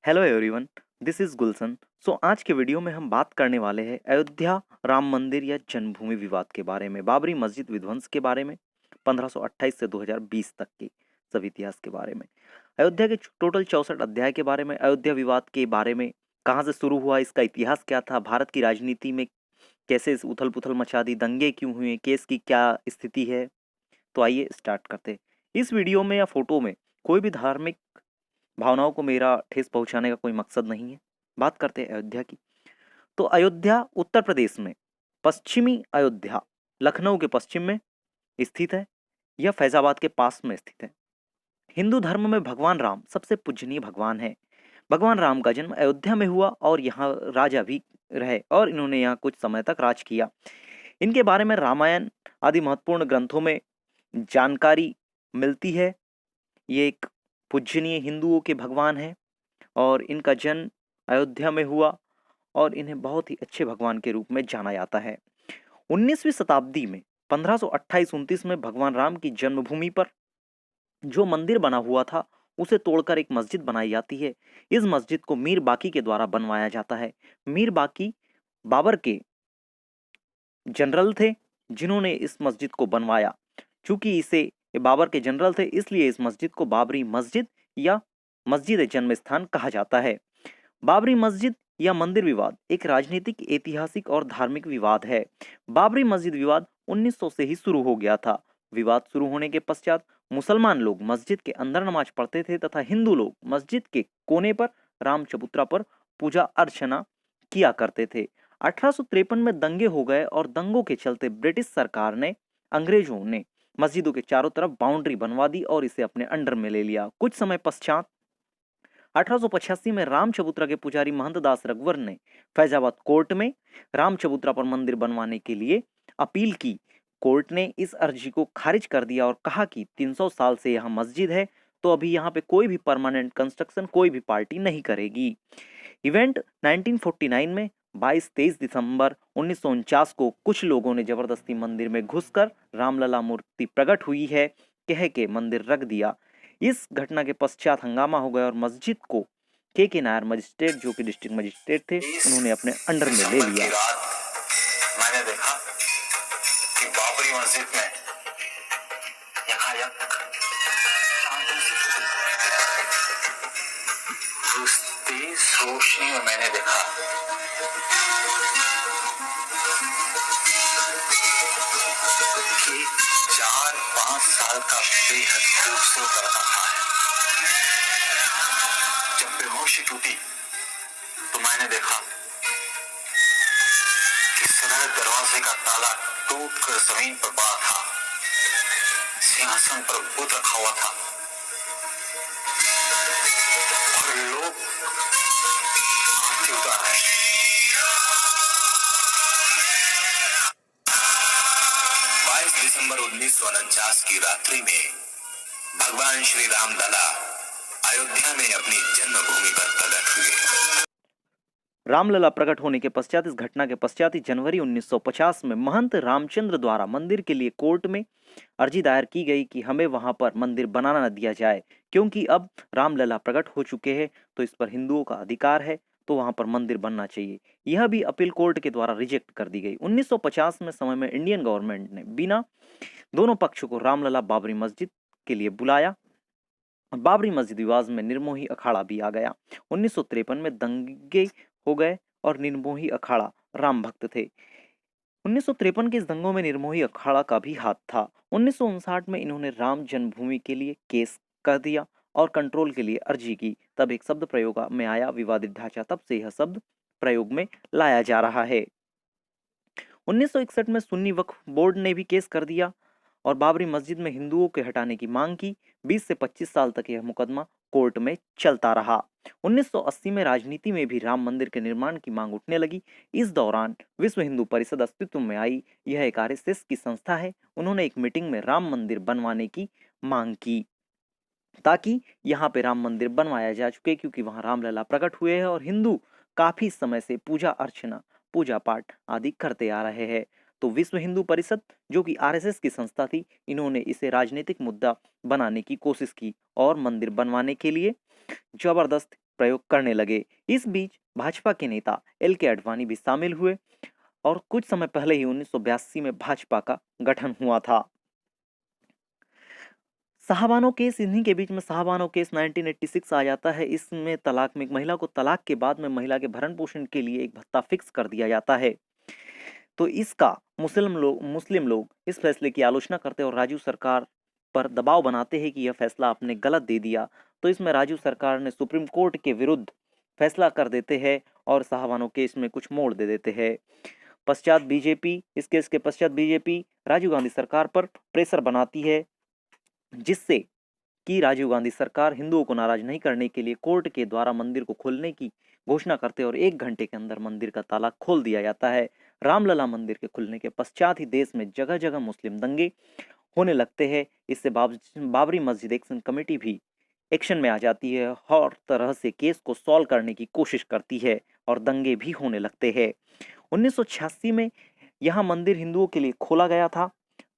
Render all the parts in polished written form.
Hello everyone, this is गुलशन। आज के video में हम बात करने वाले हैं अयोध्या राम मंदिर या जन्मभूमि विवाद के बारे में, बाबरी मस्जिद विध्वंस के बारे में, 1528 से 2020 तक के सब इतिहास के बारे में, अयोध्या के टोटल 64 अध्याय के बारे में, अयोध्या विवाद के बारे में, कहाँ से शुरू हुआ, इसका इतिहास क्या था, भारत की राजनीति में कैसे इस उथल पुथल मचा दी, दंगे क्यों हुए, केस की क्या स्थिति है। तो आइए स्टार्ट करते हैं। इस वीडियो में या फोटो में कोई भी धार्मिक भावनाओं को मेरा ठेस पहुंचाने का कोई मकसद नहीं है। बात करते हैं अयोध्या की। तो अयोध्या उत्तर प्रदेश में, पश्चिमी अयोध्या लखनऊ के पश्चिम में स्थित है। यह फैजाबाद के पास में स्थित है। हिंदू धर्म में भगवान राम सबसे पूजनीय भगवान है। भगवान राम का जन्म अयोध्या में हुआ और यहाँ राजा भी रहे और इन्होंने यहाँ कुछ समय तक राज किया। इनके बारे में रामायण आदि महत्वपूर्ण ग्रंथों में जानकारी मिलती है। ये एक पूजनीय हिंदुओं के भगवान हैं और इनका जन्म अयोध्या में हुआ और इन्हें बहुत ही अच्छे भगवान के रूप में जाना जाता है। 19वीं शताब्दी में 1528-29 में भगवान राम की जन्मभूमि पर जो मंदिर बना हुआ था उसे तोड़कर एक मस्जिद बनाई जाती है। इस मस्जिद को मीर बाकी के द्वारा बनवाया जाता है। मीर बाकी बाबर के जनरल थे जिन्होंने इस मस्जिद को बनवाया। चूंकि इसे ये बाबर के जनरल थे इसलिए इस मस्जिद को बाबरी मस्जिद या मस्जिद जन्म स्थान कहा जाता है। बाबरी मस्जिद या मंदिर विवाद एक राजनीतिक, ऐतिहासिक और धार्मिक विवाद है। बाबरी मस्जिद विवाद 1900 से ही शुरू हो गया था। विवाद शुरू होने के पश्चात मुसलमान लोग मस्जिद के अंदर नमाज पढ़ते थे तथा हिंदू लोग मस्जिद के कोने पर राम चबूतरा पर पूजा अर्चना किया करते थे। 1853 में दंगे हो गए और दंगों के चलते ब्रिटिश सरकार ने, अंग्रेजों ने मस्जिदों के चारों तरफ बाउंड्री बनवा दी और इसे अपने अंडर में ले लिया। कुछ समय पश्चात 1885 में राम चबूतरा के पुजारी महंत दास रघुवर ने फैजाबाद कोर्ट में राम चबूतरा पर मंदिर बनवाने के लिए अपील की। कोर्ट ने इस अर्जी को खारिज कर दिया और कहा कि 300 साल से यहाँ मस्जिद है तो अभी यहाँ पे कोई भी परमानेंट कंस्ट्रक्शन कोई भी पार्टी नहीं करेगी। इवेंट 1949 में 22-23 दिसंबर 1949 को कुछ लोगों ने जबरदस्ती मंदिर में घुसकर रामलला मूर्ति प्रकट हुई है कह के मंदिर रख दिया। इस घटना के पश्चात हंगामा हो गया और मस्जिद को के नायर मजिस्ट्रेट, जो कि डिस्ट्रिक्ट मजिस्ट्रेट थे, उन्होंने अपने अंडर में ले लिया। मैंने देखा कि बाबरी मस्जिद में यकायक उस तेज रोशनी में मैंने देखा कि 4-5 साल का बेहद खूबसूरत लड़का था। जब बेहोशी टूटी तो मैंने देखा कि सदर दरवाजे का ताला टूटकर जमीन पर पड़ा था। सिंहासन पर बुत रखा हुआ था और लोग आरती उतार रहे। 22 दिसंबर 1949 की रात्रि में भगवान श्री राम लला अयोध्या में अपनी जन्मभूमि पर प्रकट हुए। रामलला प्रकट होने के पश्चात, इस घटना के पश्चात ही जनवरी 1950 में महंत रामचंद्र द्वारा मंदिर के लिए कोर्ट में अर्जी दायर की गई कि हमें वहां पर मंदिर बनाना न दिया जाए, क्योंकि अब रामलला प्रकट हो चुके हैं तो इस पर हिंदुओं का अधिकार है, तो वहां पर मंदिर बनना चाहिए। यह भी अपील कोर्ट के द्वारा रिजेक्ट कर दी गई। 1950 में समय में इंडियन गवर्नमेंट ने बिना दोनों पक्षों को रामलला बाबरी मस्जिद के लिए बुलाया। बाबरी मस्जिद विवाद में निर्मोही अखाड़ा भी आ गया। 1953 में दंगे हो गए और निर्मोही अखाड़ा राम भक्त थे। 1953 के इस दंगों में निर्मोही अखाड़ा का भी हाथ था। 1959 में इन्होंने राम जन्मभूमि के लिए केस कर दिया और कंट्रोल के लिए अर्जी की। तब एक शब्द प्रयोग में आया विवादित ढांचा, तब से यह शब्द प्रयोग में लाया जा रहा है। 1961 में सुन्नी वक्फ बोर्ड ने भी केस कर दिया और बाबरी मस्जिद में हिंदुओं के हटाने की मांग की। 20 से 25 साल तक यह मुकदमा कोर्ट में चलता रहा। 1980 में राजनीति में भी राम मंदिर के निर्माण की मांग उठने लगी। इस दौरान विश्व हिंदू परिषद अस्तित्व में आई। यह एक आरएसएस की संस्था है। उन्होंने एक मीटिंग में राम मंदिर बनवाने की मांग की ताकि यहाँ पे राम मंदिर बनवाया जा चुके, क्योंकि वहां रामलला प्रकट हुए हैं और हिंदू काफी समय से पूजा अर्चना, पूजा पाठ आदि करते आ रहे हैं। तो विश्व हिंदू परिषद, जो कि आरएसएस की संस्था थी, इन्होंने इसे राजनीतिक मुद्दा बनाने की कोशिश की और मंदिर बनवाने के लिए जबरदस्त प्रयोग करने लगे। इस बीच भाजपा के नेता एल के आडवाणी भी शामिल हुए और कुछ समय पहले ही 1982 में भाजपा का गठन हुआ था। साहबानो केस, इन्हीं के बीच में साहबानो केस 1986 आ जाता है। इसमें तलाक में एक महिला को तलाक के बाद में महिला के भरण पोषण के लिए एक भत्ता फिक्स कर दिया जाता है। तो इसका मुस्लिम लोग इस फैसले की आलोचना करते हैं और राजू सरकार पर दबाव बनाते हैं कि यह फैसला आपने गलत दे दिया। तो इसमें राजू सरकार ने सुप्रीम कोर्ट के विरुद्ध फैसला कर देते हैं और साहबानो केस में कुछ मोड़ दे देते हैं। पश्चात बीजेपी, इस केस के पश्चात बीजेपी राजीव गांधी सरकार पर प्रेशर बनाती है, जिससे कि राजीव गांधी सरकार हिंदुओं को नाराज नहीं करने के लिए कोर्ट के द्वारा मंदिर को खोलने की घोषणा करते और 1 घंटे के अंदर मंदिर का ताला खोल दिया जाता है। रामलला मंदिर के खुलने के पश्चात ही देश में जगह जगह मुस्लिम दंगे होने लगते हैं। इससे बाबरी मस्जिद एक्शन कमेटी भी एक्शन में आ जाती है, हर तरह से केस को सॉल्व करने की कोशिश करती है और दंगे भी होने लगते हैं। 1986 में यह मंदिर हिंदुओं के लिए खोला गया था।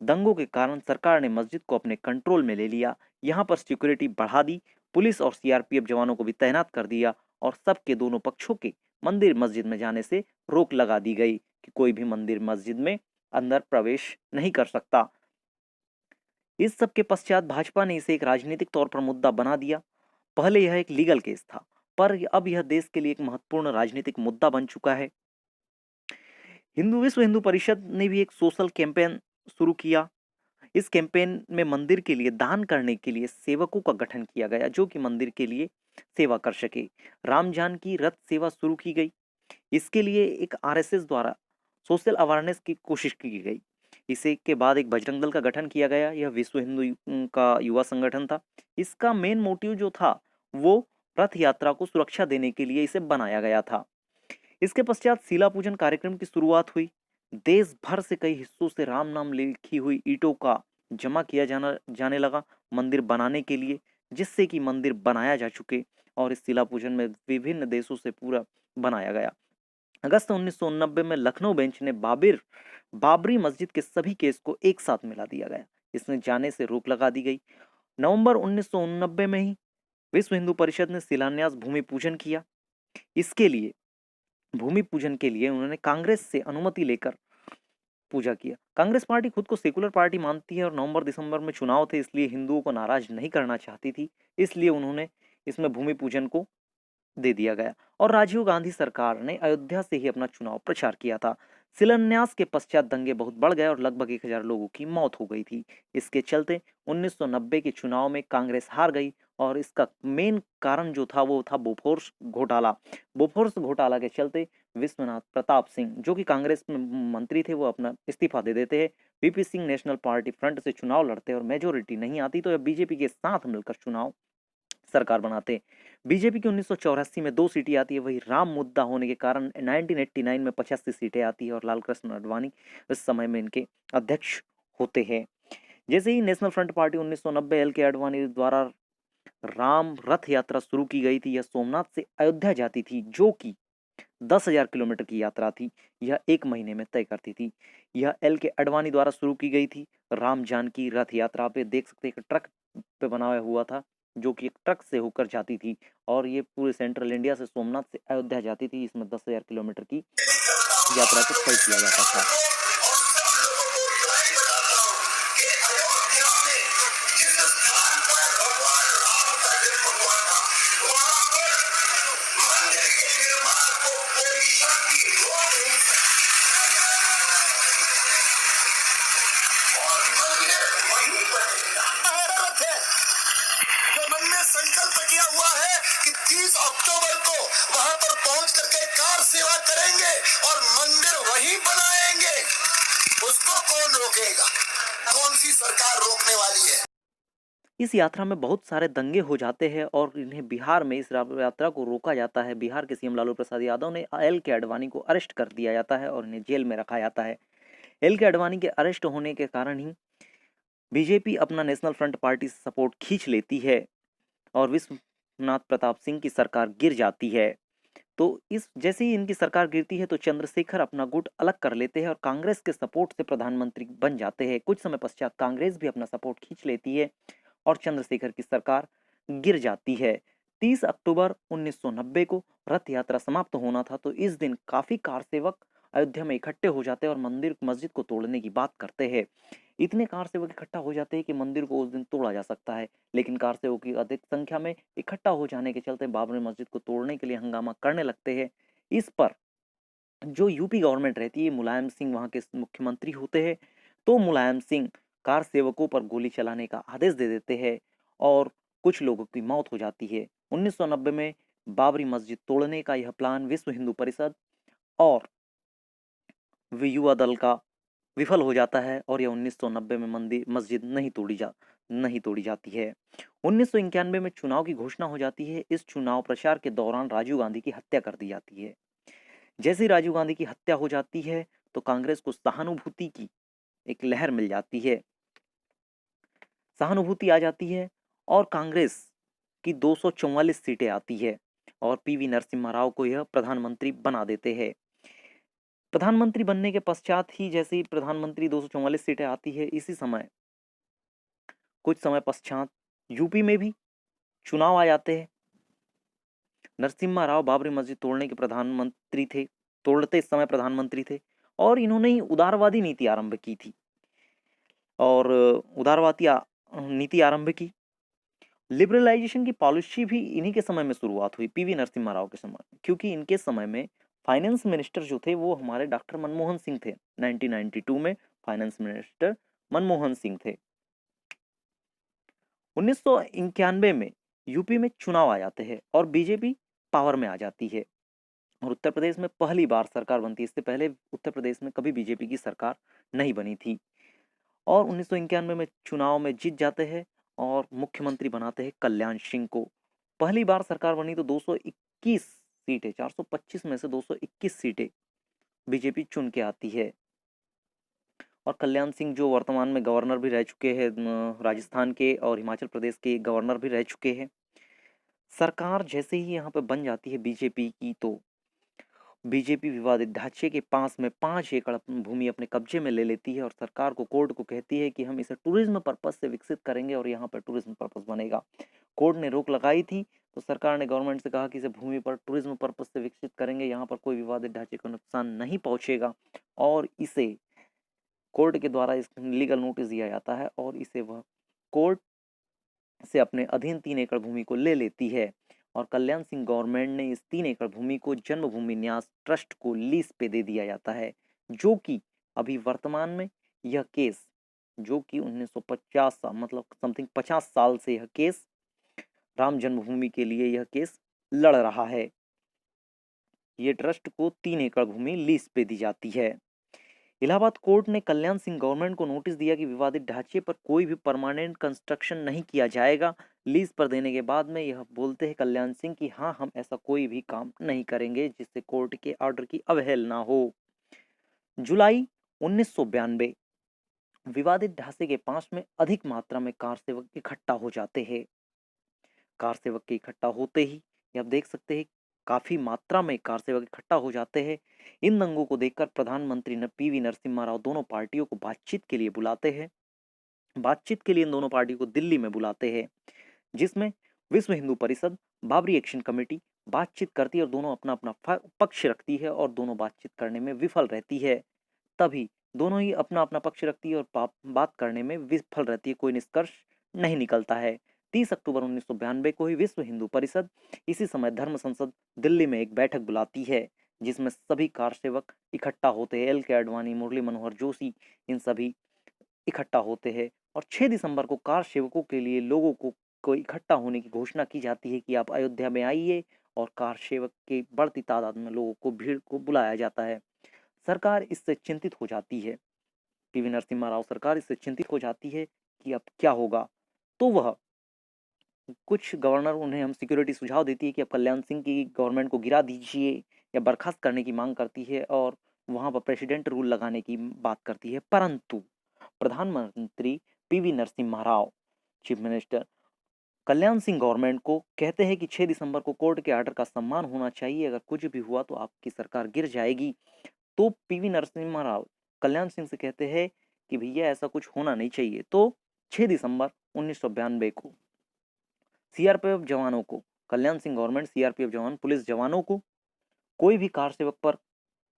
दंगों के कारण सरकार ने मस्जिद को अपने कंट्रोल में ले लिया। यहाँ पर सिक्योरिटी बढ़ा दी, पुलिस और सीआरपीएफ जवानों को भी तैनात कर दिया और सबके दोनों पक्षों के मंदिर मस्जिद में जाने से रोक लगा दी गई कि कोई भी मंदिर मस्जिद में अंदर प्रवेश नहीं कर सकता। इस सब के पश्चात भाजपा ने इसे एक राजनीतिक तौर पर मुद्दा बना दिया। पहले यह एक लीगल केस था, पर अब यह देश के लिए एक महत्वपूर्ण राजनीतिक मुद्दा बन चुका है। विश्व हिंदू परिषद ने भी एक सोशल कैंपेन शुरू किया। इस कैंपेन में मंदिर के लिए दान करने के लिए सेवकों का गठन किया गया, जो कि मंदिर के लिए सेवा कर सके। राम जानकी रथ सेवा शुरू की गई। इसके लिए एक आरएसएस द्वारा सोशल अवेयरनेस की कोशिश की गई। इसे के बाद एक बजरंग दल का गठन किया गया। यह विश्व हिंदू का युवा संगठन था। इसका मेन मोटिव जो था वो रथ यात्रा को सुरक्षा देने के लिए इसे बनाया गया था। इसके पश्चात शिला पूजन कार्यक्रम की शुरुआत हुई। देश भर से कई हिस्सों से राम नाम लिखी हुई ईंटों का जमा किया जाने लगा मंदिर बनाने के लिए, जिससे कि मंदिर बनाया जा चुके और इस शिला पूजन में विभिन्न देशों से पूरा बनाया गया। अगस्त 1990 में लखनऊ बेंच ने बाबरी मस्जिद के सभी केस को एक साथ मिला दिया गया। इसमें जाने से रोक लगा दी गई। नवंबर 1989 में ही विश्व हिंदू परिषद ने शिलान्यास भूमि पूजन किया। इसके लिए भूमि पूजन के लिए उन्होंने कांग्रेस से अनुमति लेकर पूजा किया। कांग्रेस पार्टी खुद को सेकुलर पार्टी मानती है और नवंबर दिसंबर में चुनाव थे, इसलिए हिंदुओं को नाराज नहीं करना चाहती थी। इसलिए उन्होंने इसमें भूमि पूजन को दे दिया गया और राजीव गांधी सरकार ने अयोध्या से ही अपना चुनाव प्रचार किया था। शिलान्यास के पश्चात दंगे बहुत बढ़ गए और लगभग 1000 लोगों की मौत हो गई थी। इसके चलते 1990 के चुनाव में कांग्रेस हार गई और इसका मेन कारण जो था वो था बोफोर्स घोटाला। बोफोर्स घोटाला के चलते विश्वनाथ प्रताप सिंह, जो कि कांग्रेस में मंत्री थे, वो अपना इस्तीफा दे देते हैं। VP Singh national party front से चुनाव लड़ते और मेजोरिटी नहीं आती, तो बीजेपी के साथ मिलकर चुनाव सरकार बनाते। बीजेपी की 1984 में 2 सीटें आती है। वही राम मुद्दा होने के कारण 1989 में 85 सीटें आती है और लाल कृष्ण आडवाणी इस समय में इनके अध्यक्ष होते हैं। जैसे ही नेशनल फ्रंट पार्टी 1990 एल के आडवाणी द्वारा राम रथ यात्रा शुरू की गई थी। यह सोमनाथ से अयोध्या जाती थी, जो कि 10,000 किलोमीटर की यात्रा थी। यह 1 महीने में तय करती थी। यह एल के आडवाणी द्वारा शुरू की गई थी। राम जानकी रथ यात्रा पे देख सकते हैं, ट्रक पे बनाया हुआ था, जो कि एक ट्रक से होकर जाती थी और ये पूरे सेंट्रल इंडिया से सोमनाथ से अयोध्या जाती थी। इसमें 10,000 किलोमीटर की यात्रा को तय किया जाता था। संकल्प किया हुआ है कि 30 अक्टूबर को वहां पर पहुंच करके कार सेवा करेंगे और मंदिर वहीं बनाएंगे। उसको कौन रोकेगा? कौन सी सरकार रोकने वाली है? इस यात्रा में बहुत सारे दंगे हो जाते हैं और इन्हें बिहार में इस यात्रा को रोका जाता है। बिहार के सीएम लालू प्रसाद यादव ने एल के आडवाणी को अरेस्ट कर दिया जाता है और इन्हें जेल में रखा जाता है। एल के आडवाणी के अरेस्ट होने के कारण ही बीजेपी अपना नेशनल फ्रंट पार्टी से सपोर्ट खींच लेती है और विश्वनाथ प्रताप सिंह की सरकार गिर जाती है। तो इस जैसे ही इनकी सरकार गिरती है तो चंद्रशेखर अपना गुट अलग कर लेते हैं और कांग्रेस के सपोर्ट से प्रधानमंत्री बन जाते हैं। कुछ समय पश्चात कांग्रेस भी अपना सपोर्ट खींच लेती है और चंद्रशेखर की सरकार गिर जाती है। 30 अक्टूबर 1990 को रथ यात्रा समाप्त होना था, तो इस दिन काफी कार सेवक अयोध्या में इकट्ठे हो जाते हैं और मंदिर मस्जिद को तोड़ने की बात करते हैं। इतने कार सेवक इकट्ठा हो जाते हैं कि मंदिर को उस दिन तोड़ा जा सकता है, लेकिन कार सेवकों की अधिक संख्या में इकट्ठा हो जाने के चलते बाबरी मस्जिद को तोड़ने के लिए हंगामा करने लगते हैं। इस पर जो यूपी गवर्नमेंट रहती है, मुलायम सिंह वहाँ के मुख्यमंत्री होते हैं, तो मुलायम सिंह कार सेवकों पर गोली चलाने का आदेश दे देते हैं और कुछ लोगों की मौत हो जाती है। 1990 में बाबरी मस्जिद तोड़ने का यह प्लान विश्व हिंदू परिषद और युवा दल का विफल हो जाता है और यह 1990 में मंदिर मस्जिद नहीं तोड़ी जाती है। 1991 में चुनाव की घोषणा हो जाती है। इस चुनाव प्रचार के दौरान राजीव गांधी की हत्या कर दी जाती है। जैसे ही राजीव गांधी की हत्या हो जाती है, तो कांग्रेस को सहानुभूति की एक लहर मिल जाती है, सहानुभूति आ जाती है और कांग्रेस की 244 सीटें आती है और पीवी नरसिम्हा राव को यह प्रधानमंत्री बना देते हैं। प्रधानमंत्री बनने के पश्चात ही जैसे ही प्रधानमंत्री 244 सीटें आती है, इसी समय कुछ समय पश्चात यूपी में भी चुनाव आ जाते हैं। नरसिम्हा राव बाबरी मस्जिद तोड़ने के प्रधानमंत्री थे, तोड़ते समय प्रधानमंत्री थे और इन्होंने ही उदारवादी नीति आरंभ की थी और उदारवादी नीति आरंभ की। लिबरलाइजेशन की पॉलिसी भी इन्हीं के समय में शुरुआत हुई, पीवी नरसिम्हा राव के समय, क्योंकि इनके समय में फाइनेंस मिनिस्टर जो थे वो हमारे डॉक्टर मनमोहन सिंह थे। 1992 में फाइनेंस मिनिस्टर मनमोहन सिंह थे। 1991 में यूपी में चुनाव आ जाते हैं और बीजेपी पावर में आ जाती है और उत्तर प्रदेश में पहली बार सरकार बनती है। इससे पहले उत्तर प्रदेश में कभी बीजेपी की सरकार नहीं बनी थी और 1991 में चुनाव में जीत जाते हैं और मुख्यमंत्री बनाते हैं कल्याण सिंह को। पहली बार सरकार बनी तो 221 सीटें, 425 में से 221 सीटें बीजेपी चुन के आती है और कल्याण सिंह जो वर्तमान में गवर्नर भी रह चुके हैं, राजस्थान के और हिमाचल प्रदेश के गवर्नर भी रह चुके हैं। सरकार जैसे ही यहाँ पे बन जाती है बीजेपी की, तो बीजेपी विवादित ढांचे के पास में 5 एकड़ भूमि अपने कब्जे में ले लेती है और सरकार को, कोर्ट को कहती है कि हम इसे टूरिज्म पर्पज से विकसित करेंगे और यहाँ पर टूरिज्म पर्पज बनेगा। कोर्ट ने रोक लगाई थी तो सरकार ने गवर्नमेंट से कहा कि इसे भूमि पर टूरिज्म पर्पज से विकसित करेंगे, यहाँ पर कोई विवादित ढांचे को नुकसान नहीं पहुंचेगा और इसे कोर्ट के द्वारा इस लीगल नोटिस दिया जाता है और इसे वह कोर्ट से अपने अधीन 3 एकड़ भूमि को ले लेती है और कल्याण सिंह गवर्नमेंट ने इस 3 एकड़ भूमि को जन्मभूमि न्यास ट्रस्ट को लीज पे दे दिया जाता है, जो कि अभी वर्तमान में यह केस, जो कि 1950 मतलब समथिंग 50 साल से यह केस, राम जन्मभूमि के लिए यह केस लड़ रहा है। ये ट्रस्ट को 3 एकड़ भूमि लीज पे दी जाती है। इलाहाबाद कोर्ट ने कल्याण सिंह गवर्नमेंट को नोटिस दिया कि विवादित ढांचे पर कोई भी परमानेंट कंस्ट्रक्शन नहीं किया जाएगा। लीज पर देने के बाद में यह बोलते हैं कल्याण सिंह कि हाँ, हम ऐसा कोई भी काम नहीं करेंगे जिससे कोर्ट के ऑर्डर की अवहेलना हो। जुलाई 1992 विवादित ढांचे के पास में अधिक मात्रा में कार सेवक इकट्ठा हो जाते हैं। कार सेवक के इकट्ठा होते ही ये आप देख सकते हैं काफी मात्रा में कार सेवक इकट्ठा हो जाते हैं। इन दंगों को देखकर प्रधानमंत्री पीवी नरसिम्हा राव दोनों पार्टियों को बातचीत के लिए बुलाते हैं। बातचीत के लिए इन दोनों पार्टियों को दिल्ली में बुलाते हैं, जिसमें विश्व हिंदू परिषद, बाबरी एक्शन कमेटी बातचीत करती है और दोनों अपना अपना पक्ष रखती है और दोनों बातचीत करने में विफल रहती है। तभी दोनों ही अपना अपना पक्ष रखती है और बात करने में विफल रहती है, कोई निष्कर्ष नहीं निकलता है। 30 अक्टूबर 1992 को ही विश्व हिंदू परिषद इसी समय धर्म संसद दिल्ली में एक बैठक बुलाती है, जिसमें सभी कार सेवक इकट्ठा होते हैं। LK आडवाणी, मुरली मनोहर जोशी, इन सभी इकट्ठा होते हैं और 6 दिसंबर को कार सेवकों के लिए लोगों को इकट्ठा होने की घोषणा की जाती है कि आप अयोध्या में आइए और कार सेवक की बढ़ती तादाद में लोगों को, भीड़ को बुलाया जाता है। सरकार इससे चिंतित हो जाती है, पीवी नरसिम्हा राव सरकार इससे चिंतित हो जाती है कि अब क्या होगा। तो वह कुछ गवर्नर, उन्हें हम सिक्योरिटी सुझाव देती है कि अब कल्याण सिंह की गवर्नमेंट को गिरा दीजिए या बर्खास्त करने की मांग करती है और वहां पर प्रेसिडेंट रूल लगाने की बात करती है। परंतु प्रधानमंत्री PV Narasimha Rao, chief minister, Kalyan Singh government को कहते हैं कि 6 दिसंबर को कोर्ट के ऑर्डर का सम्मान होना चाहिए, अगर कुछ भी हुआ तो आपकी सरकार गिर जाएगी। तो पीवी नरसिम्हा राव कल्याण सिंह से कहते हैं कि भैया ऐसा कुछ होना नहीं चाहिए। तो 6 दिसंबर 1992 को सीआरपीएफ जवानों को कल्याण सिंह गवर्नमेंट सीआरपीएफ जवान पुलिस जवानों को कोई भी कार सेवक पर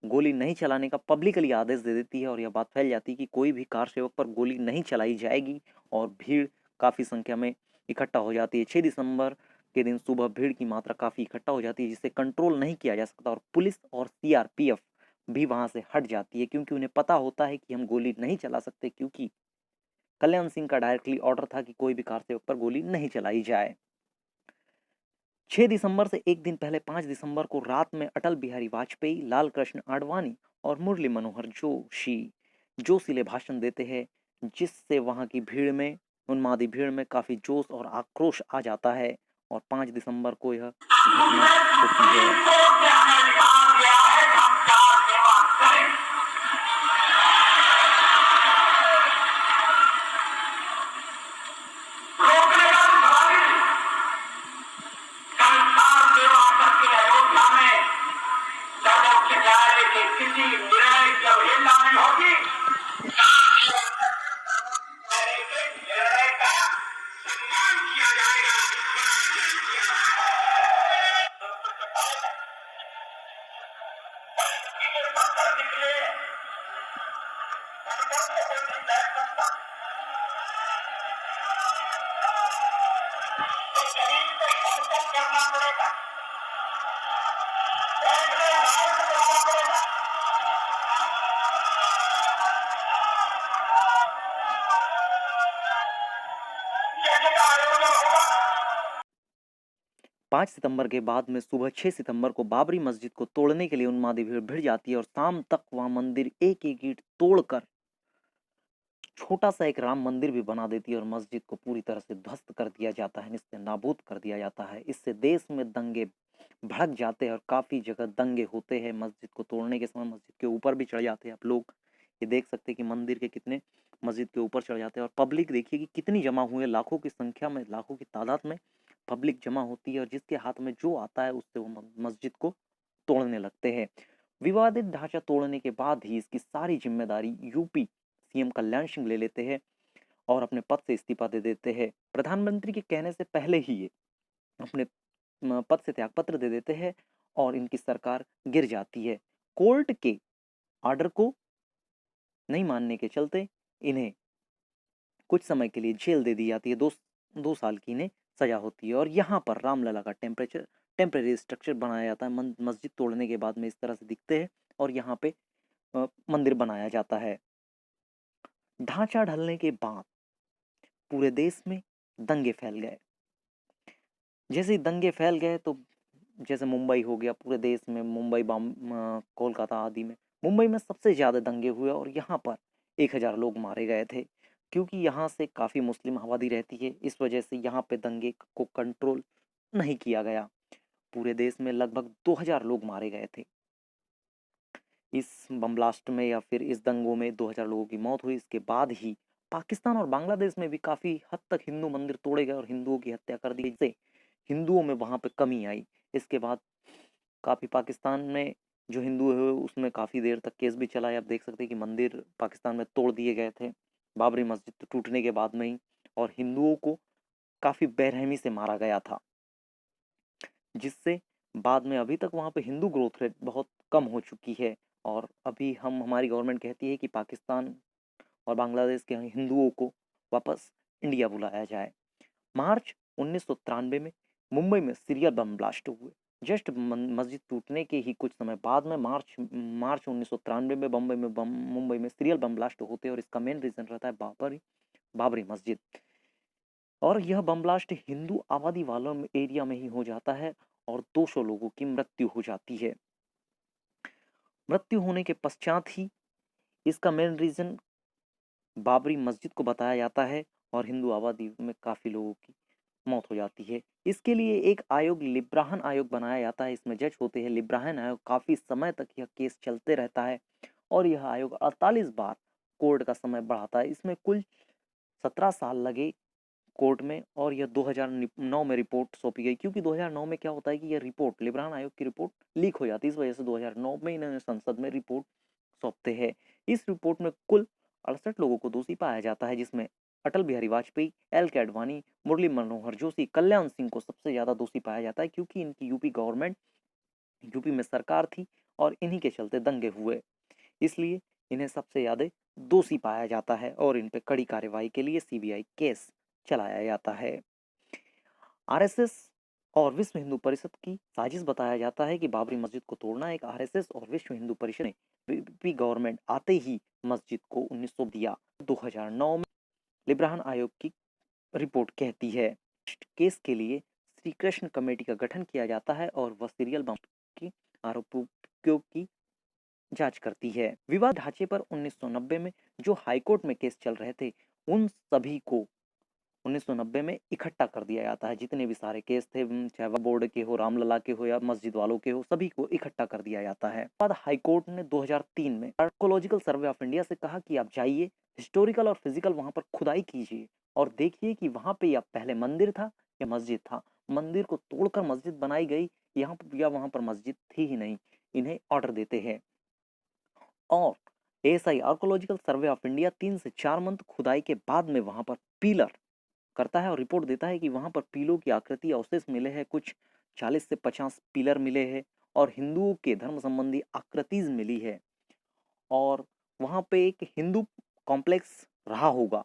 गोली नहीं चलाने का पब्लिकली आदेश दे देती है और यह बात फैल जाती है कि कोई भी कार सेवक पर गोली नहीं चलाई जाएगी और भीड़ काफ़ी संख्या में इकट्ठा हो जाती है। 6 दिसंबर के दिन सुबह भीड़ की मात्रा काफ़ी इकट्ठा हो जाती है जिसे कंट्रोल नहीं किया जा सकता और पुलिस और सीआरपीएफ भी वहाँ से हट जाती है क्योंकि उन्हें पता होता है कि हम गोली नहीं चला सकते क्योंकि कल्याण सिंह का डायरेक्टली ऑर्डर था कि कोई भी कार सेवक पर गोली नहीं चलाई जाए। 6 दिसंबर से एक दिन पहले 5 दिसंबर को रात में अटल बिहारी वाजपेयी, लाल कृष्ण आडवाणी और मुरली मनोहर जोशीले भाषण देते हैं जिससे वहां की भीड़ में उन्मादी भीड़ में काफी जोश और आक्रोश आ जाता है और 5 दिसंबर को यह घटना होती है। किसी निर्णय की अवहेलना नहीं होगी। निर्णय का सम्मान किया जाएगा। निकले तो कहीं पे संकल्प करना पड़ेगा। 5 सितंबर के बाद में सुबह 6 सितंबर को बाबरी मस्जिद को तोड़ने के लिए उन्मादी भीड़ भिड़ जाती है और शाम तक वहां मंदिर एक एक ईंट तोड़कर छोटा सा एक राम मंदिर भी बना देती है और मस्जिद को पूरी तरह से ध्वस्त कर दिया जाता है, निस्ते नाबूद कर दिया जाता है। इससे देश में दंगे भड़क जाते हैं और काफ़ी जगह दंगे होते हैं। मस्जिद को तोड़ने के समय मस्जिद के ऊपर भी चढ़ जाते हैं। आप लोग ये देख सकते हैं कि मंदिर के कितने मस्जिद के ऊपर चढ़ जाते हैं और पब्लिक देखिए कि कितनी जमा हुई है, लाखों की संख्या में, लाखों की तादाद में पब्लिक जमा होती है और जिसके हाथ में जो आता है उससे वो मस्जिद को तोड़ने लगते हैं। विवादित ढांचा तोड़ने के बाद ही इसकी सारी जिम्मेदारी यूपी सीएम कल्याण सिंह ले लेते हैं और अपने पद से इस्तीफा दे देते हैं। प्रधानमंत्री के कहने से पहले ही ये अपने पद से त्यागपत्र दे देते हैं और इनकी सरकार गिर जाती है। कोर्ट के ऑर्डर को नहीं मानने के चलते इन्हें कुछ समय के लिए जेल दे दी जाती है। 2 साल की इन्हें सजा होती है और यहाँ पर रामलला का टेम्परेरी स्ट्रक्चर बनाया जाता है। मस्जिद तोड़ने के बाद में इस तरह से दिखते हैं और यहाँ पे मंदिर बनाया जाता है। ढांचा ढलने के बाद पूरे देश में दंगे फैल गए। जैसे ही दंगे फैल गए तो जैसे मुंबई हो गया, पूरे देश में मुंबई, कोलकाता आदि में, मुंबई में सबसे ज़्यादा दंगे हुए और यहाँ पर 1000 लोग मारे गए थे क्योंकि यहाँ से काफ़ी मुस्लिम आबादी रहती है। इस वजह से यहाँ पे दंगे को कंट्रोल नहीं किया गया। पूरे देश में लगभग 2000 लोग मारे गए थे इस बम ब्लास्ट में या फिर इस दंगों में 2000 लोगों की मौत हुई। इसके बाद ही पाकिस्तान और बांग्लादेश में भी काफ़ी हद तक हिंदू मंदिर तोड़े गए और हिंदुओं की हत्या कर दी, जिससे हिंदुओं में वहाँ पे कमी आई। इसके बाद काफ़ी पाकिस्तान में जो हिंदू है उसमें काफ़ी देर तक केस भी चला है। आप देख सकते हैं कि मंदिर पाकिस्तान में तोड़ दिए गए थे बाबरी मस्जिद टूटने के बाद में ही, और हिंदुओं को काफ़ी बेरहमी से मारा गया था, जिससे बाद में अभी तक वहाँ पे हिंदू ग्रोथ रेट बहुत कम हो चुकी है। और अभी हमारी गवर्नमेंट कहती है कि पाकिस्तान और बांग्लादेश के हिंदुओं को वापस इंडिया बुलाया जाए। मार्च 1993 में मुंबई में सीरियल बम ब्लास्ट हुए। जस्ट मस्जिद टूटने के ही कुछ समय बाद में मार्च 1993 में मुंबई में सीरियल बम ब्लास्ट होते हैं और इसका मेन रीजन रहता है बाबरी मस्जिद। और यह बम ब्लास्ट हिंदू आबादी वालों एरिया में ही हो जाता है और 200 लोगों की मृत्यु हो जाती है। मृत्यु होने के पश्चात ही इसका मेन रीजन बाबरी मस्जिद को बताया जाता है और हिंदू आबादी में काफ़ी लोगों की मौत हो जाती है। इसके लिए एक आयोग, लिब्राहन आयोग बनाया जाता है। इसमें जज होते हैं लिब्राहन आयोग। काफ़ी समय तक यह केस चलते रहता है और यह आयोग 48 बार कोर्ट का समय बढ़ाता है। इसमें कुल 17 साल लगे कोर्ट में और यह 2009 में रिपोर्ट सौंपी गई, क्योंकि 2009 में क्या होता है कि यह रिपोर्ट, लिब्राहन आयोग की रिपोर्ट लीक हो जाती है। इस वजह से 2009 में इन्होंने संसद में रिपोर्ट सौंपते हैं। इस रिपोर्ट में कुल 68 लोगों को दोषी पाया जाता है, जिसमें अटल बिहारी वाजपेयी, एल के आडवाणी, मुरली मनोहर जोशी, कल्याण सिंह को सबसे ज़्यादा दोषी पाया जाता है, क्योंकि इनकी यूपी गवर्नमेंट, यूपी में सरकार थी और इन्हीं के चलते दंगे हुए, इसलिए इन्हें सबसे ज़्यादा दोषी पाया जाता है और इन पे कड़ी कार्रवाई के लिए सीबीआई केस चलाया जाता है। आरएसएस और विश्व हिंदू परिषद की साजिश बताया जाता है कि बाबरी मस्जिद को तोड़ना एक आरएसएस और विश्व हिंदू परिषद ने यूपी गवर्नमेंट आते ही मस्जिद को 1900 दिया। 2009 में लिब्राहन आयोग की रिपोर्ट कहती है केस के लिए श्री कृष्ण कमेटी का गठन किया जाता है और वह सीरियल बम की आरोपों की जांच करती है। विवाद ढांचे पर 1990 में जो हाईकोर्ट में केस चल रहे थे उन सभी को 1990 में इकट्ठा कर दिया जाता है, जितने भी सारे केस थे, चाहे वह बोर्ड के हो, रामलला के हो या मस्जिद वालों के हो, सभी को इकट्ठा कर दिया जाता है। बाद हाईकोर्ट ने 2003 में आर्कोलॉजिकल सर्वे ऑफ इंडिया से कहा कि आप जाइए, हिस्टोरिकल और फिजिकल वहां पर खुदाई कीजिए और देखिए कि वहां पे या पहले मंदिर था या मस्जिद था, मंदिर को तोड़कर मस्जिद बनाई गई यहाँ या वहां पर मस्जिद थी ही नहीं। इन्हें ऑर्डर देते हैं और ASI archaeological survey of India 3 से 4 मंथ खुदाई के बाद में वहां पर पिलर करता है और रिपोर्ट देता है कि वहां पर पीलों की आकृति अवशेष मिले हैं, कुछ 40 से 50 पिलर मिले हैं और हिंदुओं के धर्म संबंधी आकृतिज मिली है और वहां पे एक हिंदू कॉम्प्लेक्स रहा होगा।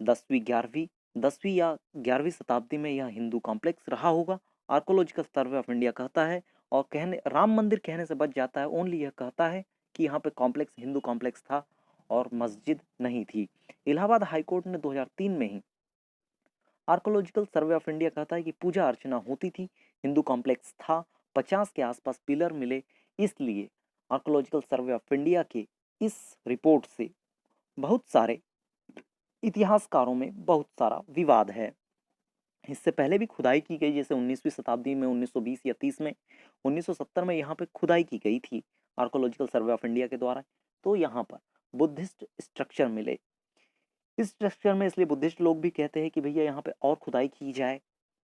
10वीं या 11वीं शताब्दी में यह हिंदू कॉम्प्लेक्स रहा होगा, आर्कोलॉजिकल सर्वे ऑफ इंडिया कहता है। और कहने राम मंदिर कहने से बच जाता है, ओनली यह कहता है कि यहाँ पे कॉम्प्लेक्स हिंदू कॉम्प्लेक्स था और मस्जिद नहीं थी। इलाहाबाद हाईकोर्ट ने 2003 में ही आर्कोलॉजिकल सर्वे ऑफ इंडिया कहता है कि पूजा अर्चना होती थी, हिंदू कॉम्प्लेक्स था, 50 के आसपास पिलर मिले, इसलिए आर्कोलॉजिकल सर्वे ऑफ इंडिया के इस रिपोर्ट से बहुत सारे इतिहासकारों में बहुत सारा विवाद है। इससे पहले भी खुदाई की गई, जैसे 19वीं शताब्दी में 1920 या 30 में, 1970 में यहाँ पे खुदाई की गई थी आर्कोलॉजिकल सर्वे ऑफ इंडिया के द्वारा, तो यहाँ पर बुद्धिस्ट स्ट्रक्चर मिले। इस स्ट्रक्चर में इसलिए बुद्धिस्ट लोग भी कहते हैं कि भैया यहाँ पे और खुदाई की जाए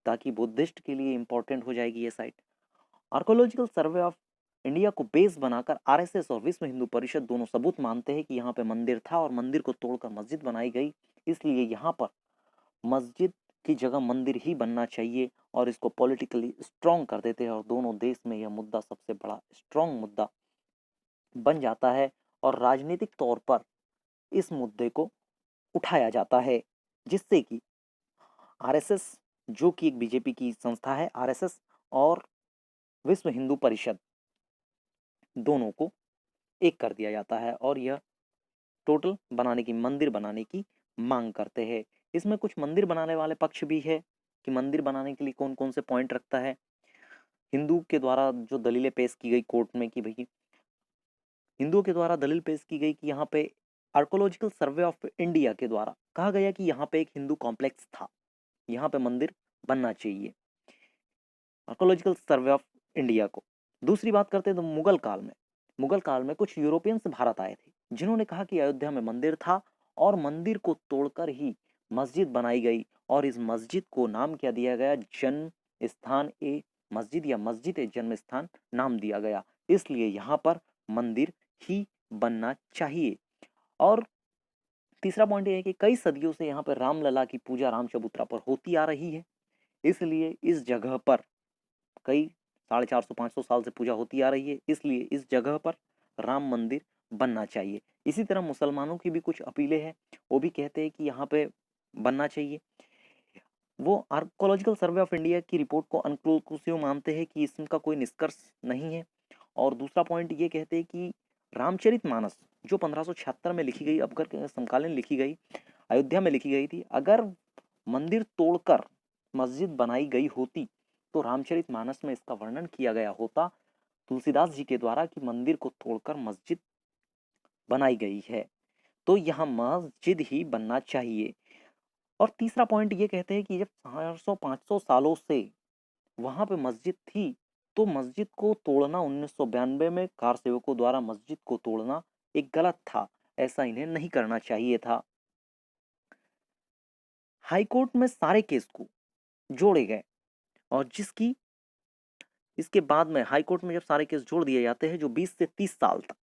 ताकि बुद्धिस्ट के लिए इंपॉर्टेंट हो जाएगी ये site. Archaeological survey of India को बेस बनाकर आरएसएस और विश्व हिंदू परिषद दोनों सबूत मानते हैं कि यहाँ पे मंदिर था और मंदिर को तोड़कर मस्जिद बनाई गई, इसलिए यहाँ पर मस्जिद की जगह मंदिर ही बनना चाहिए और इसको पॉलिटिकली स्ट्रॉन्ग कर देते हैं और दोनों देश में यह मुद्दा सबसे बड़ा स्ट्रॉन्ग मुद्दा बन जाता है और राजनीतिक तौर पर इस मुद्दे को उठाया जाता है, जिससे कि आरएसएस, जो कि एक बीजेपी की संस्था है, आरएसएस और विश्व हिंदू परिषद दोनों को एक कर दिया जाता है और यह टोटल बनाने की, मंदिर बनाने की मांग करते हैं। इसमें कुछ मंदिर बनाने वाले पक्ष भी है कि मंदिर बनाने के लिए कौन कौन से पॉइंट रखता है। हिंदू के द्वारा जो दलीलें पेश की गई कोर्ट में कि भाई हिंदुओं के द्वारा दलील पेश की गई कि यहाँ पे आर्कोलॉजिकल सर्वे ऑफ इंडिया के द्वारा कहा गया कि यहाँ पे एक हिंदू कॉम्प्लेक्स था, यहाँ पे मंदिर बनना चाहिए, आर्कोलॉजिकल सर्वे ऑफ इंडिया को। दूसरी बात करते हैं तो मुगल काल में कुछ यूरोपियंस भारत आए थे, जिन्होंने कहा कि अयोध्या में मंदिर था और मंदिर को तोड़कर ही मस्जिद बनाई गई और इस मस्जिद को नाम क्या दिया गया, जन्म स्थान ए मस्जिद या मस्जिद ए जन्म स्थान नाम दिया गया, इसलिए यहाँ पर मंदिर ही बनना चाहिए। और तीसरा पॉइंट ये है कि कई सदियों से यहाँ पर रामलला की पूजा राम चबूतरा पर होती आ रही है, इसलिए इस जगह पर कई 450-500 साल से पूजा होती आ रही है, इसलिए इस जगह पर राम मंदिर बनना चाहिए। इसी तरह मुसलमानों की भी कुछ अपीलें हैं, वो भी कहते हैं कि यहाँ पे बनना चाहिए। वो आर्कोलॉजिकल सर्वे ऑफ इंडिया की रिपोर्ट को अनकंक्लूसिव मानते हैं कि इसका कोई निष्कर्ष नहीं है। और दूसरा पॉइंट ये कहते हैं कि रामचरितमानस जो 1576 में लिखी गई, अकबर समकालीन लिखी गई, अयोध्या में लिखी गई थी, अगर मंदिर तोड़कर मस्जिद बनाई गई होती तो रामचरितमानस में इसका वर्णन किया गया होता तुलसीदास जी के द्वारा कि मंदिर को तोड़कर मस्जिद बनाई गई है, तो यहाँ मस्जिद ही बनना चाहिए। और तीसरा पॉइंट ये कहते हैं कि जब 400-500 सालों से वहां पे मस्जिद थी तो मस्जिद को तोड़ना 1992 में कार सेवकों द्वारा मस्जिद को तोड़ना एक गलत था, ऐसा इन्हें नहीं करना चाहिए था। हाईकोर्ट में सारे केस को जोड़े गए और जिसकी इसके बाद में हाईकोर्ट में जब सारे केस जोड़ दिए जाते हैं, जो 20 से 30 साल तक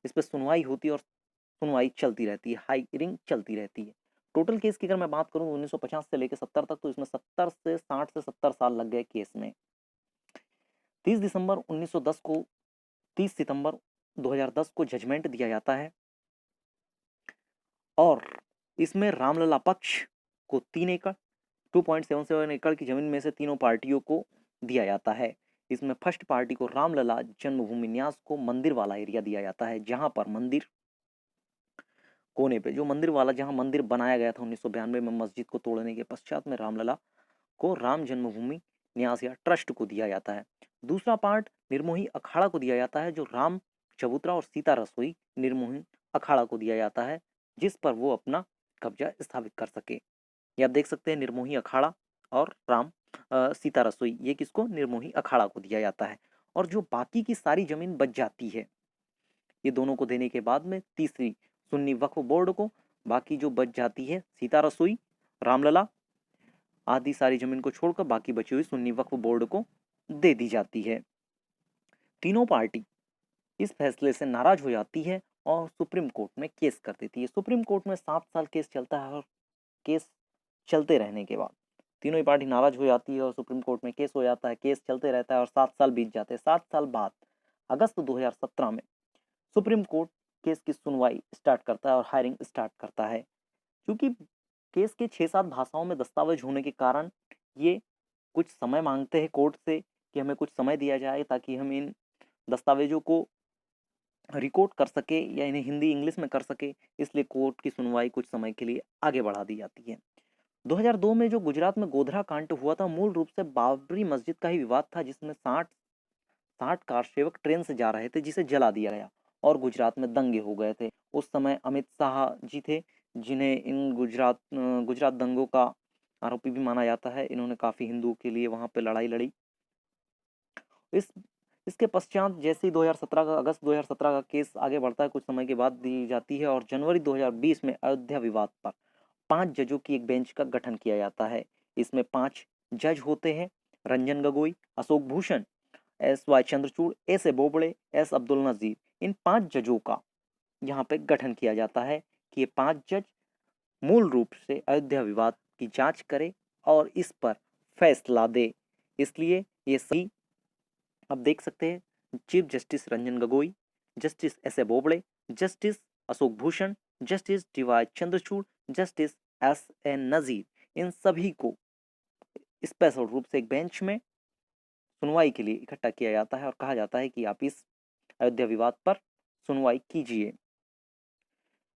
इस पर सुनवाई होती है और सुनवाई चलती रहती है, हायरिंग चलती रहती है। टोटल केस की अगर मैं बात करूं 1950 से लेकर 70 तक, तो इसमें 70 से 60 से 70 साल लग गए केस में। 30 दिसंबर 1910 को 30 सितंबर 2010 को जजमेंट दिया जाता है और इसमें रामलला पक्ष को 3 एकड़ 2.77 एकड़ की जमीन में से तीनों पार्टियों को दिया जाता है। इसमें फर्स्ट पार्टी को रामलला जन्मभूमि न्यास को मंदिर वाला एरिया दिया जाता है, जहां पर मंदिर कोने पे जो मंदिर वाला जहां मंदिर बनाया गया था 1992 में मस्जिद को तोड़ने के पश्चात में रामलला को राम जन्मभूमि न्यास या ट्रस्ट को दिया जाता है। दूसरा पार्ट निर्मोही अखाड़ा को दिया जाता है, जो राम चबूतरा और सीता रसोई निर्मोही अखाड़ा को दिया जाता है, जिस पर वो अपना कब्जा स्थापित कर सके। ये आप देख सकते हैं निर्मोही अखाड़ा और सीता रसोई, ये किसको निर्मोही अखाड़ा को दिया जाता है। और जो बाकी की सारी जमीन बच जाती है, ये दोनों को देने के बाद में तीसरी सुन्नी वक्फ बोर्ड को बाकी जो बच जाती है सीता रसोई रामलला आदि सारी जमीन को छोड़कर बाकी बची हुई सुन्नी वक्फ बोर्ड को दे दी जाती है। तीनों पार्टी इस फैसले से नाराज हो जाती है और सुप्रीम कोर्ट में केस कर देती है। सुप्रीम कोर्ट में 7 साल केस चलता है और केस चलते रहने के बाद तीनों ही पार्टी नाराज हो जाती है और सुप्रीम कोर्ट में केस हो जाता है। केस चलते रहता है और 7 साल बीत जाते हैं। 7 साल बाद अगस्त 2017 में सुप्रीम कोर्ट केस की सुनवाई स्टार्ट करता है और हायरिंग स्टार्ट करता है। क्योंकि केस के 6-7 भाषाओं में दस्तावेज होने के कारण ये कुछ समय मांगते हैं कोर्ट से कि हमें कुछ समय दिया जाए ताकि हम इन दस्तावेजों को रिकॉर्ड कर सके या इन्हें हिंदी इंग्लिश में कर सके, इसलिए कोर्ट की सुनवाई कुछ समय के लिए आगे बढ़ा दी जाती है। 2002 में जो गुजरात में गोधरा कांड हुआ था, मूल रूप से बाबरी मस्जिद का ही विवाद था, जिसमें 60 कार सेवक ट्रेन से जा रहे थे जिसे जला दिया गया और गुजरात में दंगे हो गए थे। उस समय अमित शाह जी थे, जिन्हें इन गुजरात दंगों का आरोपी भी माना जाता है। इन्होंने काफी हिंदुओं के लिए वहां पे लड़ाई लड़ी। इसके पश्चात जैसे ही 2017 का अगस्त 2017 का केस आगे बढ़ता है, कुछ समय के बाद दी जाती है और जनवरी 2020 में अयोध्या विवाद पर 5 जजों की एक बेंच का गठन किया जाता है। इसमें 5 जज होते हैं: Ranjan Gogoi, Ashok Bhushan, SY Chandrachud, S.A. Bobde, S. Abdul Nazeer. इन 5 जजों का यहाँ पे गठन किया जाता है कि ये 5 जज मूल रूप से अयोध्या विवाद की जांच करे और इस पर फैसला दे। इसलिए ये सही आप देख सकते हैं, chief justice Ranjan Gogoi, justice S.A. Bobde, justice Ashok Bhushan, justice DY Chandrachud, justice S.A. नजीर, इन सभी को स्पेशल रूप से एक बेंच में सुनवाई के लिए इकट्ठा किया जाता है और कहा जाता है कि आप इस अयोध्या विवाद पर सुनवाई कीजिए।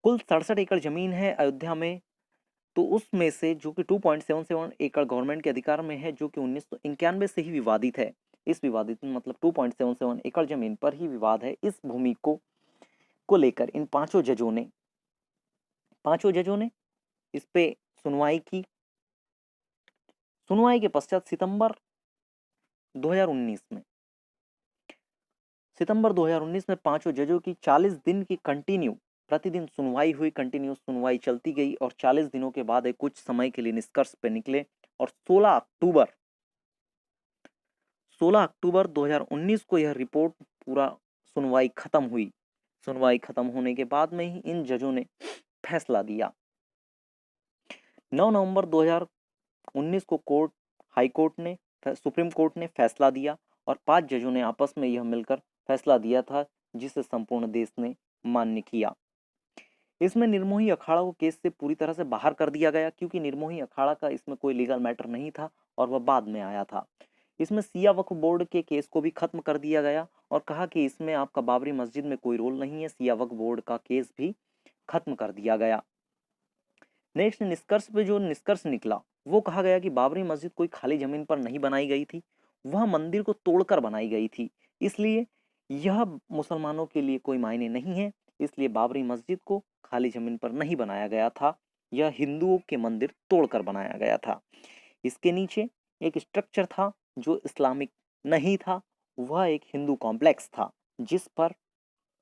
कुल 67 एकड़ जमीन है अयोध्या में, तो उसमें से जो कि 2.77 एकड़ गवर्नमेंट के अधिकार में है, जो कि 1991 से ही विवादित है। इस विवादित मतलब 2.77 एकड़ जमीन पर ही विवाद है। इस भूमि को लेकर इन पांचों जजों ने इस पे सुनवाई की। सुनवाई के पश्चात सितंबर 2019 में पांचों जजों की 40 दिन की प्रतिदिन सुनवाई हुई। कंटिन्यूस सुनवाई चलती गई और 40 दिनों के बाद एक कुछ समय के लिए निष्कर्ष पे निकले और 16 अक्टूबर 2019 को यह रिपोर्ट पूरा सुनवाई खत्म हुई। सुनवाई खत्म होने के बाद में ही इन जजों ने फैसला दिया। 9 नवंबर 2019 को सुप्रीम कोर्ट ने फैसला दिया और 5 जजों ने आपस में यह मिलकर फैसला दिया था, जिसे संपूर्ण देश ने मान्य किया। इसमें निर्मोही अखाड़ा को केस से पूरी तरह से बाहर कर दिया गया, क्योंकि निर्मोही अखाड़ा का इसमें कोई लीगल मैटर नहीं था और वह बाद में आया था। इसमें सिया वक्फ बोर्ड के केस को भी खत्म कर दिया गया और कहा कि इसमें आपका बाबरी मस्जिद में कोई रोल नहीं है। सिया वक्फ बोर्ड का केस भी खत्म कर दिया गया। नेक्स्ट निष्कर्ष पे जो निष्कर्ष निकला वो कहा गया कि बाबरी मस्जिद कोई खाली जमीन पर नहीं बनाई गई थी, वह मंदिर को तोड़कर बनाई गई थी, इसलिए यह मुसलमानों के लिए कोई मायने नहीं है। इसलिए बाबरी मस्जिद को खाली जमीन पर नहीं बनाया गया था, यह हिंदुओं के मंदिर तोड़कर बनाया गया था। इसके नीचे एक स्ट्रक्चर था जो इस्लामिक नहीं था, वह एक हिंदू कॉम्प्लेक्स था, जिस पर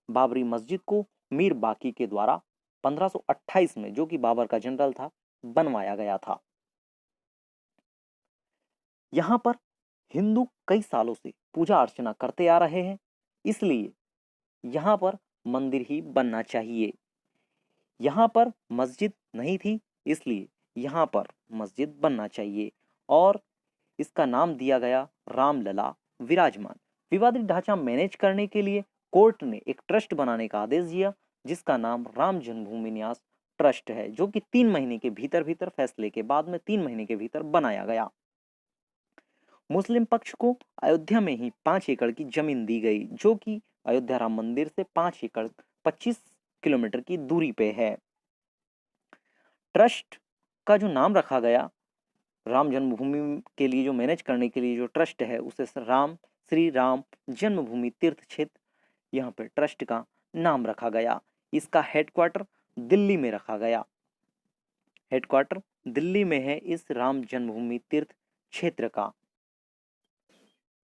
बाबरी मस्जिद को मीर बाकी के द्वारा 1528 में, जो कि बाबर का जनरल था, बनवाया गया था। यहां पर हिंदू कई सालों से पूजा अर्चना करते आ रहे हैं, इसलिए यहां पर मंदिर ही बनना चाहिए। यहां पर मस्जिद नहीं थी, इसलिए यहाँ पर मस्जिद बनना चाहिए और इसका नाम दिया गया रामलला विराजमान। विवादित ढांचा मैनेज करने के लिए कोर्ट ने एक ट्रस्ट बनाने का आदेश दिया जिसका नाम राम जन्मभूमि न्यास ट्रस्ट है, जो कि 3 महीने के भीतर फैसले के बाद में 3 महीने के भीतर बनाया गया। मुस्लिम पक्ष को अयोध्या में ही 5 एकड़ की जमीन दी गई, जो कि अयोध्या राम मंदिर से 5 एकड़ 25 किलोमीटर की दूरी पे है। ट्रस्ट का जो नाम रखा गया राम जन्मभूमि के लिए, जो मैनेज करने के लिए जो ट्रस्ट है, उसे श्री राम जन्मभूमि तीर्थ क्षेत्र, यहाँ पे ट्रस्ट का नाम रखा गया। इसका हेडक्वार्टर दिल्ली में रखा गया। हेडक्वार्टर दिल्ली में है इस राम जन्मभूमि तीर्थ क्षेत्र का।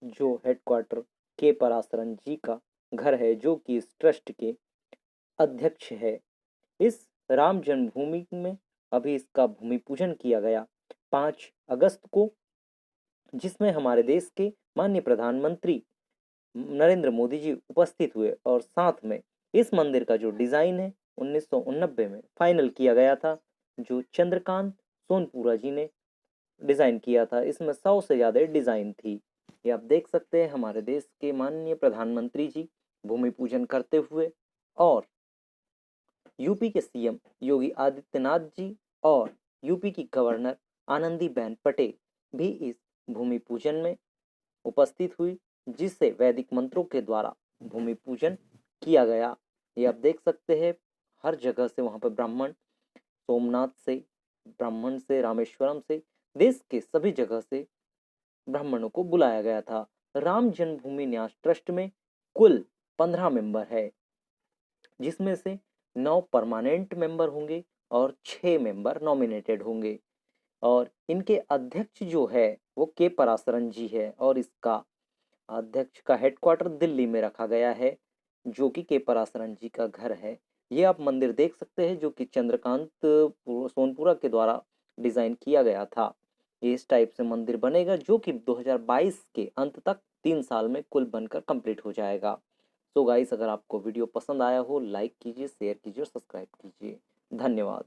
जो हेडक्वार्टर के पराशरन जी का घर है, जो कि इस ट्रस्ट के अध्यक्ष है। इस राम जन्मभूमि में अभी इसका भूमि पूजन किया गया 5 अगस्त को, जिसमें हमारे देश के माननीय प्रधानमंत्री नरेंद्र मोदी जी उपस्थित हुए और साथ में इस मंदिर का जो डिजाइन है 1989 में फाइनल किया गया था, जो चंद्रकांत सोनपुरा जी ने डिजाइन किया था। इसमें 100 से ज्यादा डिजाइन थी। ये आप देख सकते हैं हमारे देश के माननीय प्रधानमंत्री जी भूमि पूजन करते हुए, और यूपी के सीएम योगी आदित्यनाथ जी और यूपी की गवर्नर आनंदीबेन पटेल भी इस भूमि पूजन में उपस्थित हुई, जिससे वैदिक मंत्रों के द्वारा भूमि पूजन किया गया। ये आप देख सकते हैं हर जगह से वहां पर ब्राह्मण, सोमनाथ से ब्राह्मण से, रामेश्वरम से, देश के सभी जगह से ब्राह्मणों को बुलाया गया था। राम जन्मभूमि न्यास ट्रस्ट में कुल 15 मेंबर है, जिसमें से 9 परमानेंट मेंबर होंगे और 6 मेंबर नॉमिनेटेड होंगे। और इनके अध्यक्ष जो है वो के पराशरन जी है, और इसका अध्यक्ष का हेडक्वार्टर दिल्ली में रखा गया है, जो कि के पराशरन जी का घर है। ये आप मंदिर देख सकते हैं, जो कि चंद्रकांत सोनपुरा के द्वारा डिजाइन किया गया था। ये इस टाइप से मंदिर बनेगा, जो कि 2022 के अंत तक 3 साल में कुल बनकर कंप्लीट हो जाएगा। तो गाइस, अगर आपको वीडियो पसंद आया हो, लाइक कीजिए, शेयर कीजिए और सब्सक्राइब कीजिए। धन्यवाद।